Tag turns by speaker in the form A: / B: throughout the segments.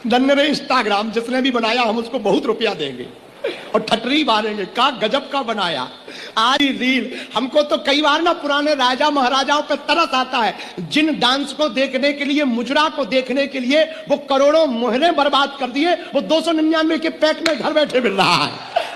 A: धन्य रे इंस्टाग्राम, जिसने भी बनाया हम उसको बहुत रुपया देंगे और ठटरी मारेंगे। का गजब का बनाया आज रील। हमको तो कई बार ना पुराने राजा महाराजाओं पे तरस आता है, जिन डांस को देखने के लिए, मुजरा को देखने के लिए वो करोड़ों मोहरे बर्बाद कर दिए, वो 299 के पैक में घर बैठे मिल रहा है।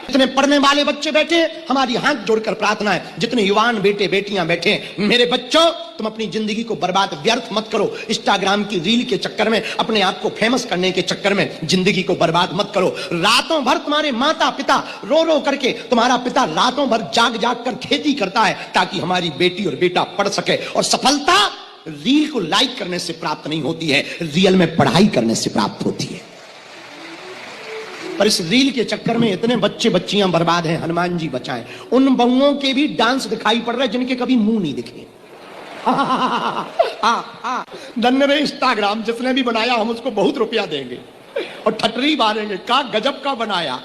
A: जितने पढ़ने वाले बच्चे बैठे, हमारी हाथ जोड़कर प्रार्थना है, जितने युवान बेटे बेटियां बैठे, मेरे बच्चों तुम अपनी जिंदगी को बर्बाद व्यर्थ मत करो। इंस्टाग्राम की रील के चक्कर में, अपने आप को फेमस करने के चक्कर में जिंदगी को बर्बाद मत करो। रातों भर तुम्हारे माता पिता रो रो करके, तुम्हारा पिता रातों भर जाग जाग कर खेती करता है ताकि हमारी बेटी और बेटा पढ़ सके। और सफलता रील को लाइक करने से प्राप्त नहीं होती है, रियल में पढ़ाई करने से प्राप्त होती है। पर इस रील के चक्कर में इतने बच्चे बच्चियां बर्बाद हैं, हनुमान जी बचाएं। उन बहुओं के भी डांस दिखाई पड़ रहे जिनके कभी मुंह नहीं दिखे। धन्य रे इंस्टाग्राम, जिसने भी बनाया हम उसको बहुत रुपया देंगे और ठटरी मारेंगे। का गजब का बनाया।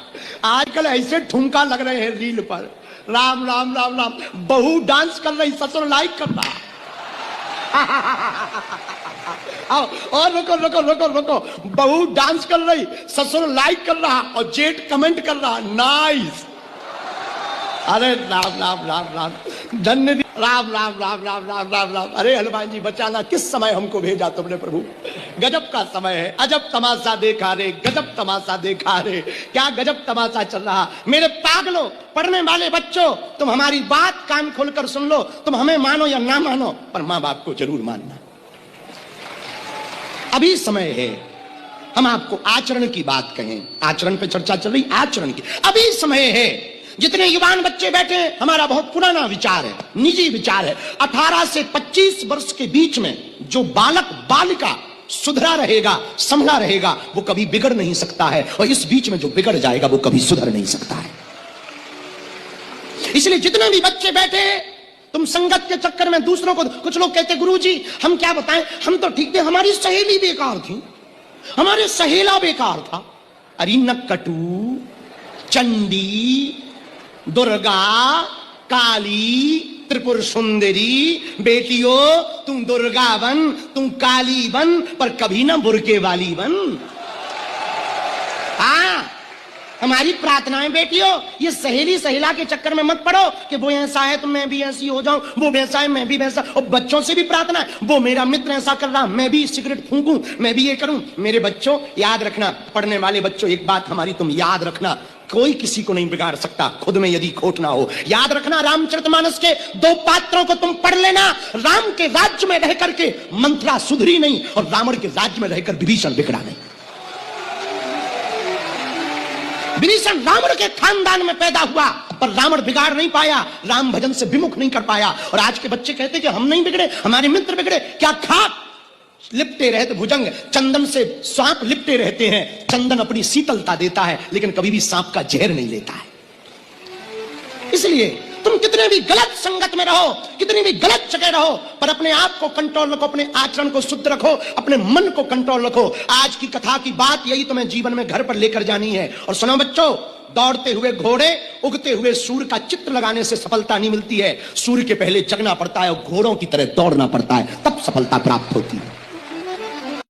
A: आजकल ऐसे ठुमका लग रहे हैं रील पर, राम राम राम राम। बहू डांस कर रही, ससुर लाइक कर रहा। आओ और रुको रुको रुको रुको, बहू डांस कर रही, ससुर लाइक कर रहा और जेठ कमेंट कर रहा, नाइस। अरे राम राम राम राम, धन्य राम राम राम राम राम राम राम। अरे हनुमान जी बचाना, किस समय हमको भेजा तुमने प्रभु। गजब का समय है, अजब तमाशा देखा रे, गजब तमाशा देखा रे। क्या गजब तमाशा चल रहा। मेरे पागलों, पढ़ने वाले बच्चों, तुम हमारी बात कान खोलकर सुन लो। तुम हमें मानो या ना मानो, पर माँ बाप को जरूर मानना। अभी समय है हम आपको आचरण की बात कहें। आचरण पे चर्चा चल रही, आचरण की अभी समय है। जितने युवान बच्चे बैठे हैं, हमारा बहुत पुराना विचार है, निजी विचार है। 18 से 25 वर्ष के बीच में जो बालक बालिका सुधरा रहेगा, संभला रहेगा, वो कभी बिगड़ नहीं सकता है। और इस बीच में जो बिगड़ जाएगा वो कभी सुधर नहीं सकता है। इसलिए जितने भी बच्चे बैठे, तुम संगत के चक्कर में दूसरों को, कुछ लोग कहते गुरुजी हम क्या बताएं, हम तो ठीक थे, हमारी सहेली बेकार थी, हमारे सहेला बेकार था। अरे नक्कटू, चंडी, दुर्गा, काली, त्रिपुर सुंदरी, बेटियों तुम दुर्गा बन, तुम काली बन, पर कभी ना बुरके वाली बन। हाँ, हमारी प्रार्थनाएं बेटियों, ये सहेली सहेला के चक्कर में मत पड़ो कि वो ऐसा है तो मैं भी ऐसी हो जाऊं, वो वैसा है मैं भी वैसा। और बच्चों से भी प्रार्थना है, वो मेरा मित्र ऐसा कर रहा, मैं भी सिगरेट फूंकूं, मैं भी ये करूं। मेरे बच्चों याद रखना, पढ़ने वाले बच्चों, एक बात हमारी तुम याद रखना, कोई किसी को नहीं बिगाड़ सकता खुद में यदि खोट ना हो। याद रखना, रामचरितमानस के 2 पात्रों को तुम पढ़ लेना। राम के राज्य में रह करके मंथरा सुधरी नहीं और रावण के राज्य में रहकर विभीषण बिगड़ा नहीं। विभीषण रावण के खानदान में पैदा हुआ पर रावण बिगाड़ नहीं पाया, राम भजन से विमुख नहीं कर पाया। और आज के बच्चे कहते कि हम नहीं बिगड़े, हमारे मित्र बिगड़े। क्या खाक लिपटे रहते भुजंग, चंदन से सांप लिपटे रहते हैं। चंदन अपनी शीतलता देता है लेकिन कभी भी सांप का जहर नहीं लेता है। इसलिए तुम कितने भी गलत संगत में रहो, कितनी भी गलत जगह रहो, पर अपने आप को कंट्रोल रखो, अपने आचरण को शुद्ध रखो, अपने मन को कंट्रोल रखो। आज की कथा की बात यही तुम्हें जीवन में घर पर लेकर जानी है। और सुनो बच्चों, दौड़ते हुए घोड़े, उगते हुए सूर्य का चित्र लगाने से सफलता नहीं मिलती है। सूर्य के पहले जगना पड़ता है और घोड़ों की तरह दौड़ना पड़ता है, तब सफलता प्राप्त होती है।